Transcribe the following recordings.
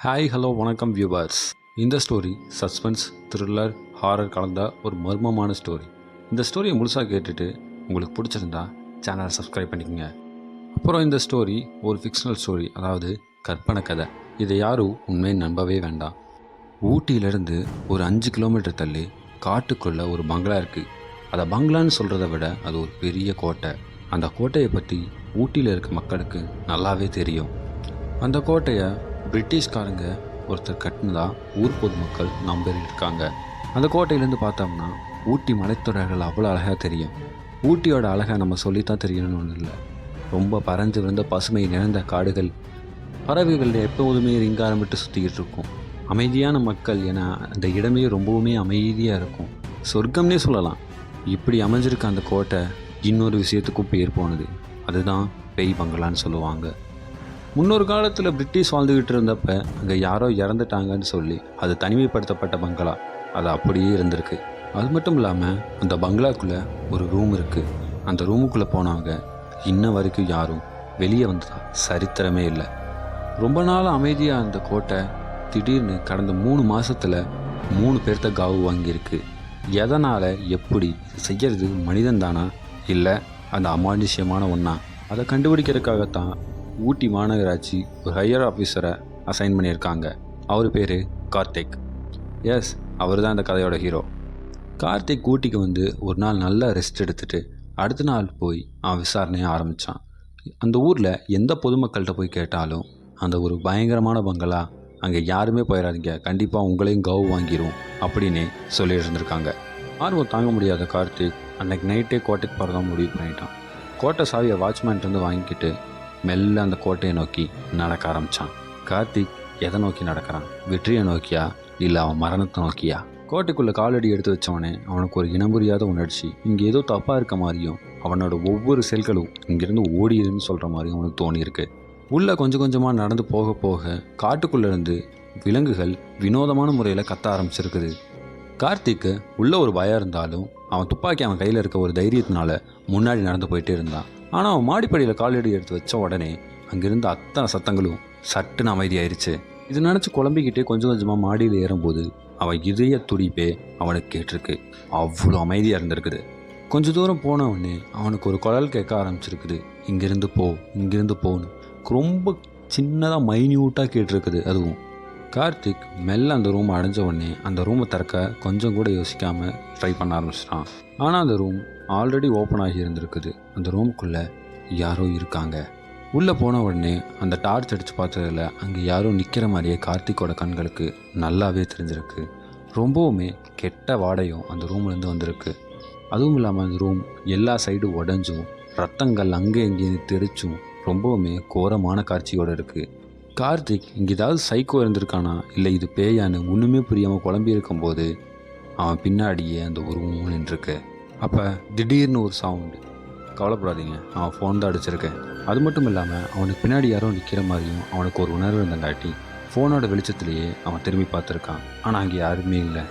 Hi hello வணக்கம் viewers. இந்த story suspense thriller horror கலந்த ஒரு மர்மமான ஸ்டோரி. இந்த ஸ்டோரியை முழுசாக கேட்டுட்டு உங்களுக்கு பிடிச்சிருந்தா சேனலை சப்ஸ்கிரைப் பண்ணிக்கோங்க. அப்புறம் இந்த ஸ்டோரி ஒரு ஃபிக்ஷனல் ஸ்டோரி, அதாவது கற்பனை கதை. இதை யாரும் உண்மையை நம்பவே வேண்டாம். ஊட்டியிலேருந்து ஒரு 5 கிலோமீட்டர் தள்ளி காட்டுக்குள்ளே ஒரு பங்களா இருக்குது. அதை பங்களான்னு சொல்கிறத விட அது ஒரு பெரிய கோட்டை. அந்த கோட்டையை பற்றி ஊட்டியில் இருக்க மக்களுக்கு நல்லாவே தெரியும். அந்த கோட்டையை பிரிட்டிஷ்காரங்க ஒருத்தர் கட்டினதா ஊர் பொதுமக்கள் நம்பியிருக்காங்க. அந்த கோட்டையிலேருந்து பார்த்தோம்னா ஊட்டி மலைத்தொடர்கள் அவ்வளோ அழகாக தெரியும். ஊட்டியோட அழகை நம்ம சொல்லித்தான் தெரியணும்னு ஒன்றும் இல்லை. ரொம்ப பறந்து விழுந்த பசுமை நிறைந்த காடுகள், பறவைகள் எப்போதுமே ரிங்காரம் விட்டு சுற்றிக்கிட்டு இருக்கும். அமைதியான மக்கள் என அந்த இடமே ரொம்பவுமே அமைதியாக இருக்கும். சொர்க்கம்னே சொல்லலாம். இப்படி அமைஞ்சிருக்க அந்த கோட்டை இன்னொரு விஷயத்துக்கும் பேர் போனது. அதுதான் பேய் பங்களான்னு சொல்லுவாங்க. முன்னொரு காலத்தில் பிரிட்டிஷ் வாழ்ந்துக்கிட்டு இருந்தப்ப அங்கே யாரோ இறந்துட்டாங்கன்னு சொல்லி அது தனிமைப்படுத்தப்பட்ட பங்களா. அது அப்படியே இருந்திருக்கு. அது மட்டும் இல்லாமல் அந்த பங்களாக்குள்ளே ஒரு ரூம் இருக்குது. அந்த ரூமுக்குள்ளே போனவங்க இன்ன வரைக்கும் யாரும் வெளியே வந்ததா சரித்திரமே இல்லை. ரொம்ப நாள் அமைதியாக அந்த கோட்டை திடீர்னு கடந்த 3 மாதத்தில் 3 பேர்த்த காவு வாங்கியிருக்கு. எதனால், எப்படி செய்கிறது மனிதன் தானா இல்லை அந்த அமானுஷ்யமான ஒன்றா? அதை கண்டுபிடிக்கிறதுக்காகத்தான் ஊட்டி மாநகராட்சி ஒரு ஹையர் ஆஃபீஸரை அசைன் பண்ணியிருக்காங்க. அவர் பேர் கார்த்திக். எஸ், அவர் தான் இந்த கதையோட ஹீரோ. கார்த்திக் ஊட்டிக்கு வந்து ஒரு நாள் நல்லா ரெஸ்ட் எடுத்துகிட்டு அடுத்த நாள் போய் அவன் விசாரணையை ஆரம்பித்தான். அந்த ஊரில் எந்த பொதுமக்கள்கிட்ட போய் கேட்டாலும் அந்த ஒரு பயங்கரமான பங்களா, அங்கே யாருமே போயிடாதீங்க, கண்டிப்பாக உங்களையும் கவு வாங்கிடும் அப்படின்னு சொல்லிட்டு இருந்திருக்காங்க. ஆர்வம் தாங்க முடியாத கார்த்திக் அன்றைக்கு நைட்டே கோட்டைக்கு போகிறதா முடிவு பண்ணிட்டான். கோட்டை சாவியை வாட்ச்மேன்ட்டு வாங்கிக்கிட்டு மெல்ல அந்த கோட்டையை நோக்கி நடக்க ஆரம்பித்தான். கார்த்திக் எதை நோக்கி நடக்கிறான்? வெற்றியை நோக்கியா இல்லை அவன் மரணத்தை நோக்கியா? கோட்டைக்குள்ளே காலடி எடுத்து வச்சவனே அவனுக்கு ஒரு இனம்புரியாத உணர்ச்சி. இங்கே ஏதோ தப்பாக இருக்க மாதிரியும் அவனோட ஒவ்வொரு செல்களும் இங்கேருந்து ஓடிடுன்னு சொல்கிற மாதிரியும் அவனுக்கு தோணியிருக்கு. உள்ளே கொஞ்சம் கொஞ்சமாக நடந்து போக போக காட்டுக்குள்ளேருந்து விலங்குகள் வினோதமான முறையில் கத்த ஆரம்பிச்சிருக்குது. கார்த்திக்கு உள்ள ஒரு பயம் இருந்தாலும் அவன் துப்பாக்கி அவன் கையில் இருக்க ஒரு தைரியத்தினால முன்னாடி நடந்து போயிட்டே இருந்தான். ஆனால் அவன் மாடிப்படியில் காலடி எடுத்து வச்ச உடனே அங்கிருந்த அத்தனை சத்தங்களும் சட்டுன்னு அமைதியாயிருச்சு. இது நினச்சி குழம்பிக்கிட்டே கொஞ்சம் கொஞ்சமாக மாடியில் ஏறும்போது அவன் இதய துடிப்பே அவனுக்கு கேட்டிருக்கு. அவ்வளோ அமைதியாக இருந்திருக்குது. கொஞ்சம் தூரம் போனவொடனே அவனுக்கு ஒரு குரல் கேட்க ஆரம்பிச்சிருக்குது. இங்கேருந்து போ, இங்கேருந்து போன்னு ரொம்ப சின்னதாக மைன்யூட்டாக கேட்டிருக்குது. அதுவும் கார்த்திக் மெல்ல அந்த ரூமை அடைஞ்ச உடனே அந்த ரூமை திறக்க கொஞ்சம் கூட யோசிக்காமல் ட்ரை பண்ண ஆரம்பிச்சிட்டான். ஆனால் அந்த ரூம் ஆல்ரெடி ஓப்பன் ஆகி இருந்திருக்குது. அந்த ரூமுக்குள்ளே யாரோ இருக்காங்க. உள்ளே போன உடனே அந்த டார்ச் அடித்து பார்த்ததில் அங்கே யாரோ நிற்கிற மாதிரியே கார்த்திக்கோட கண்களுக்கு நல்லாவே தெரிஞ்சிருக்கு. ரொம்பவுமே கெட்ட வாடையும் அந்த ரூம்லேருந்து வந்திருக்கு. அதுவும் இல்லாமல் அந்த ரூம் எல்லா சைடும் உடஞ்சும் ரத்தங்கள் அங்கே எங்கேயும் தெரிச்சும் ரொம்பவுமே கோரமான காட்சியோடு இருக்குது. கார்த்திக் இங்கே ஏதாவது சைக்கோ இருந்திருக்கானா இல்லை இது பேயான்னு ஒன்றுமே புரியாமல் குழம்பி இருக்கும்போது அவன் பின்னாடியே அந்த உருவம் நின்றுருக்கு. அப்போ திடீர்னு ஒரு சவுண்டு. கவலைப்படாதீங்க, அவன் ஃபோன் தான் அடிச்சிருக்கேன். அது மட்டும் இல்லாமல் அவனுக்கு பின்னாடி யாரோ நிற்கிற மாதிரியும் அவனுக்கு ஒரு உணர்வு இருந்தங்காட்டி ஃபோனோட வெளிச்சத்துலேயே அவன் திரும்பி பார்த்துருக்கான். ஆனால் அங்கே யாருமே இல்லை.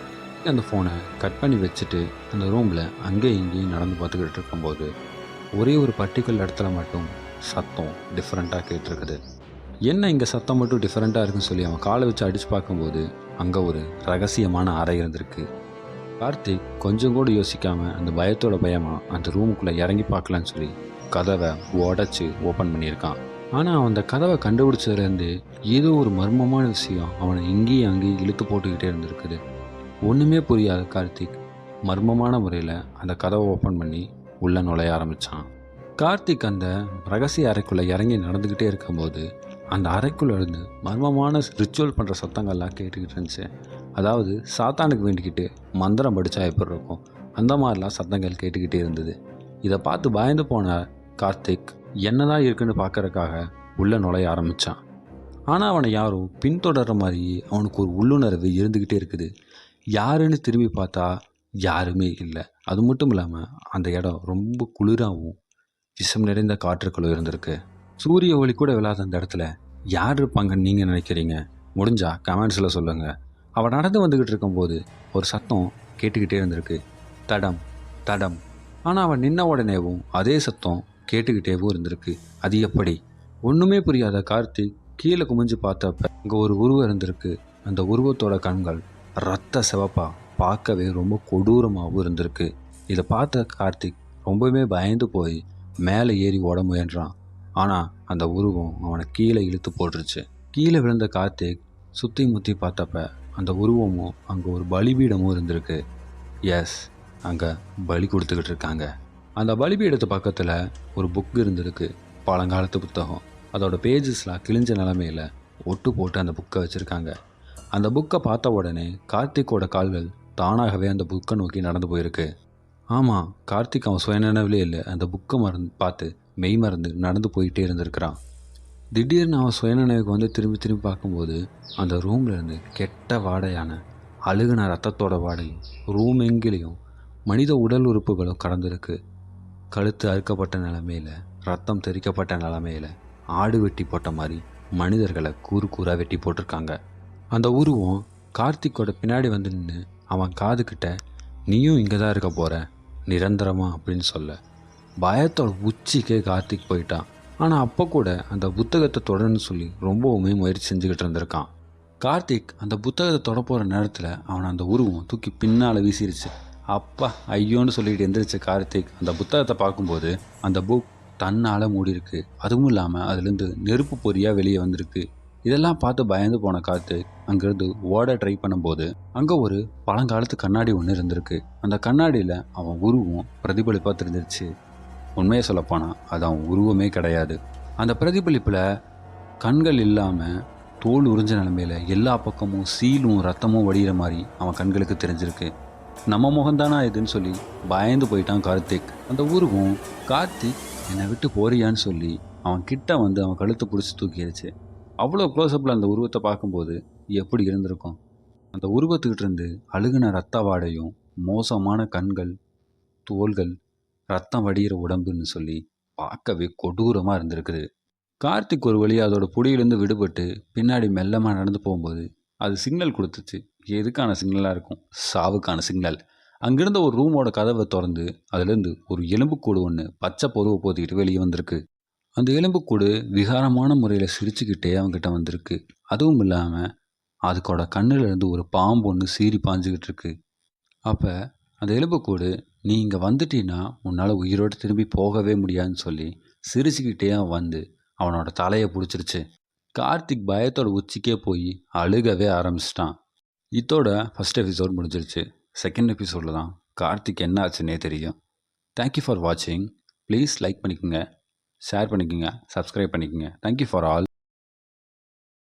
அந்த ஃபோனை கட் பண்ணி வச்சுட்டு அந்த ரூமில் அங்கேயும் இங்கேயும் நடந்து பார்த்துக்கிட்டு இருக்கும்போது ஒரே ஒரு பர்டிகுலர் இடத்துல மட்டும் சத்தம் டிஃப்ரெண்ட்டாக கேட்டிருக்குது. என்ன இங்கே சத்தம் மட்டும் டிஃப்ரெண்ட்டாக இருக்குன்னு சொல்லி அவன் காலை வச்சு அடித்து பார்க்கும்போது அங்கே ஒரு ரகசியமான அறை இருந்திருக்கு. கார்த்திக் கொஞ்சம் கூட யோசிக்காமல் அந்த பயத்தோட பயமாக அந்த ரூமுக்குள்ளே இறங்கி பார்க்கலான்னு சொல்லி கதவை உடச்சி ஓப்பன் பண்ணியிருக்கான். ஆனால் அவன் அந்த கதவை கண்டுபிடிச்சதுலேருந்து ஏதோ ஒரு மர்மமான விஷயம் அவனை இங்கேயும் அங்கேயும் இழுத்து போட்டுக்கிட்டே இருந்திருக்குது. ஒன்றுமே புரியாத கார்த்திக் மர்மமான முறையில் அந்த கதவை ஓப்பன் பண்ணி உள்ளே நுழைய ஆரம்பித்தான். கார்த்திக் அந்த ரகசிய அறைக்குள்ளே இறங்கி நடந்துக்கிட்டே இருக்கும்போது அந்த அறைக்குள்ளே இருந்து மர்மமான ரிச்சுவல் பண்ணுற சத்தங்கள்லாம் கேட்டுக்கிட்டு இருந்துச்சு. அதாவது சாத்தானுக்கு வேண்டிக்கிட்டு மந்திரம் படித்தா எப்படி இருக்கும் அந்த மாதிரிலாம் சத்தங்கள் கேட்டுக்கிட்டே இருந்தது. இதை பார்த்து பயந்து போன கார்த்திக் என்னதான் இருக்குன்னு பார்க்கறதுக்காக உள்ளே நுழைய ஆரம்பித்தான். ஆனால் அவனை யாரும் பின்தொடர்ற மாதிரி அவனுக்கு ஒரு உள்ளுணர்வு இருந்துக்கிட்டே இருக்குது. யாருன்னு திரும்பி பார்த்தா யாருமே இல்லை. அது மட்டும் இல்லாமல் அந்த இடம் ரொம்ப குளிராகவும் விஷம் நிறைந்த காற்றுக்களும் இருந்திருக்கு. சூரிய ஒளி கூட விழாத அந்த இடத்துல யார் இருப்பாங்கன்னு நீங்கள் நினைக்கிறீங்க? முடிஞ்சா கமெண்ட்ஸில் சொல்லுங்கள். அவன் நடந்து வந்துக்கிட்டு இருக்கும்போது ஒரு சத்தம் கேட்டுக்கிட்டே இருந்திருக்கு. தடம் தடம். ஆனால் அவன் நின்ன உடனேவும் அதே சத்தம் கேட்டுக்கிட்டேவும் இருந்திருக்கு. அது எப்படி? ஒன்றுமே புரியாத கார்த்திக் கீழே குமிஞ்சு பார்த்தப்ப அங்கே ஒரு உருவம் இருந்திருக்கு. அந்த உருவத்தோட கண்கள் ரத்த சிவப்பா பார்க்கவே ரொம்ப கொடூரமாகவும் இருந்திருக்கு. இதை பார்த்த கார்த்திக் ரொம்பவே பயந்து போய் மேலே ஏறி ஓட முயன்றான். ஆனால் அந்த உருவம் அவனை கீழே இழுத்து போட்டுருச்சு. கீழே விழுந்த கார்த்திக் சுற்றி முற்றி பார்த்தப்ப அந்த உருவமும் அங்கே ஒரு பலிபீடமும் இருந்திருக்கு. எஸ், அங்கே பலி கொடுத்துக்கிட்டு இருக்காங்க. அந்த பலிபீடத்து பக்கத்தில் ஒரு புக் இருந்திருக்கு, பழங்காலத்து புத்தகம். அதோட பேஜஸ்லாம் கிழிஞ்ச நிலமையில் ஒட்டு போட்டு அந்த புக்கை வச்சுருக்காங்க. அந்த புக்கை பார்த்த உடனே கார்த்திக்கோட கால்கள் தானாகவே அந்த புக்கை நோக்கி நடந்து போயிருக்கு. ஆமாம், கார்த்திக் அவன் சுயநினைவிலே இல்லை, அந்த புக்கை பார்த்து மெய் மறந்து நடந்து போயிட்டே இருந்திருக்கிறான். திடீர்னு அவன் சுயநினைவுக்கு வந்து திரும்பி திரும்பி பார்க்கும்போது அந்த ரூம்லேருந்து கெட்ட வாடையான அழுகுன ரத்தத்தோட வாடையும் ரூம் எங்கிலையும் மனித உடல் உறுப்புகளும் கடந்திருக்கு. கழுத்து அறுக்கப்பட்ட நிலமையில், ரத்தம் தெறிக்கப்பட்ட நிலமையில், ஆடு வெட்டி போட்ட மாதிரி மனிதர்களை கூறு கூறாக வெட்டி போட்டிருக்காங்க. அந்த உருவம் கார்த்திக்கோட பின்னாடி வந்து நின்று அவன் காதுகிட்ட, நீயும் இங்கே தான் இருக்க போகிற நிரந்தரமா அப்படின்னு சொல்ல பயத்தோட உச்சிக்கே கார்த்திக் போயிட்டான். ஆனால் அப்போ கூட அந்த புத்தகத்தை தொடர்ன்னு சொல்லி ரொம்பவுமே முயற்சி செஞ்சுக்கிட்டு இருந்திருக்கான். கார்த்திக் அந்த புத்தகத்தை தொட போகிற நேரத்தில் அவனை அந்த உருவம் தூக்கி பின்னால் வீசிருச்சு. அப்பா ஐயோன்னு சொல்லிட்டு எந்திரிச்ச கார்த்திக் அந்த புத்தகத்தை பார்க்கும்போது அந்த புக் தன்னால் மூடி இருக்கு. அதுவும் இல்லாமல் அதுலேருந்து நெருப்பு பொறியாக வெளியே வந்திருக்கு. இதெல்லாம் பார்த்து பயந்து போன கார்த்திக் அங்கேருந்து ஓட ட்ரை பண்ணும்போது அங்கே ஒரு பழங்காலத்து கண்ணாடி ஒன்று இருந்திருக்கு. அந்த கண்ணாடியில் அவன் உருவம் பிரதிபலிப்பாக தெரிஞ்சிருச்சு. உண்மையை சொல்லப்போனால் அது அவன் உருவமே கிடையாது. அந்த பிரதிபலிப்பில் கண்கள் இல்லாமல் தோல் உறிஞ்ச நிலைமையில் எல்லா பக்கமும் சீலும் ரத்தமும் வடிகிற மாதிரி அவன் கண்களுக்கு தெரிஞ்சிருக்கு. நம்ம முகம்தானா இதுன்னு சொல்லி பயந்து போயிட்டான் கார்த்திக். அந்த உருவம் கார்த்திக் என்னை விட்டு போறியான்னு சொல்லி அவன் கிட்ட வந்து அவன் கழுத்தை பிடிச்சி தூக்கிடுச்சு. அவ்வளோ க்ளோஸ்அப்பில் அந்த உருவத்தை பார்க்கும்போது எப்படி இருந்திருக்கும்? அந்த உருவத்துக்கிட்ட இருந்து அழுகுன ரத்த வாடையும் மோசமான கண்கள், தோள்கள், ரத்தம் வடிகிற உடம்புன்னு சொல்லி பார்க்கவே கொடூரமாக இருந்திருக்குது. கார்த்திக் ஒரு வழியாக அதோட புடியிலேருந்து விடுபட்டு பின்னாடி மெல்லமாக நடந்து போகும்போது அது சிக்னல் கொடுத்துச்சு. எதுக்கான சிக்னலாக இருக்கும்? சாவுக்கான சிக்னல். அங்கிருந்த ஒரு ரூமோட கதவை திறந்து அதுலேருந்து ஒரு எலும்புக்கூடு ஒன்று பச்சை பொதுவை போத்திக்கிட்டு வெளியே வந்திருக்கு. அந்த எலும்புக்கூடு விகாரமான முறையில் சிரிச்சுக்கிட்டே அவங்ககிட்ட வந்திருக்கு. அதுவும் இல்லாமல் அதுக்கோட கண்ணிலேருந்து ஒரு பாம்பு ஒன்று சீறி பாஞ்சுக்கிட்டு இருக்கு. அப்போ அந்த எலும்புக்கூடு, நீ இங்கே வந்துட்டீன்னா உன்னால் உயிரோடு திரும்பி போகவே முடியாதுன்னு சொல்லி சிரிச்சுக்கிட்டே வந்து அவனோட தலையை பிடிச்சிருச்சு. கார்த்திக் பயத்தோட உச்சிக்கே போய் அழுகவே ஆரம்பிச்சிட்டான். இதோட ஃபஸ்ட் எபிசோட் முடிஞ்சிருச்சு. செகண்ட் எபிசோடில் தான் கார்த்திக் என்ன ஆச்சுன்னே தெரியும். தேங்க்யூ ஃபார் வாட்சிங். ப்ளீஸ் லைக் பண்ணிக்கோங்க, ஷேர் பண்ணிக்கோங்க, சப்ஸ்கிரைப் பண்ணிக்கோங்க. Thank you for all.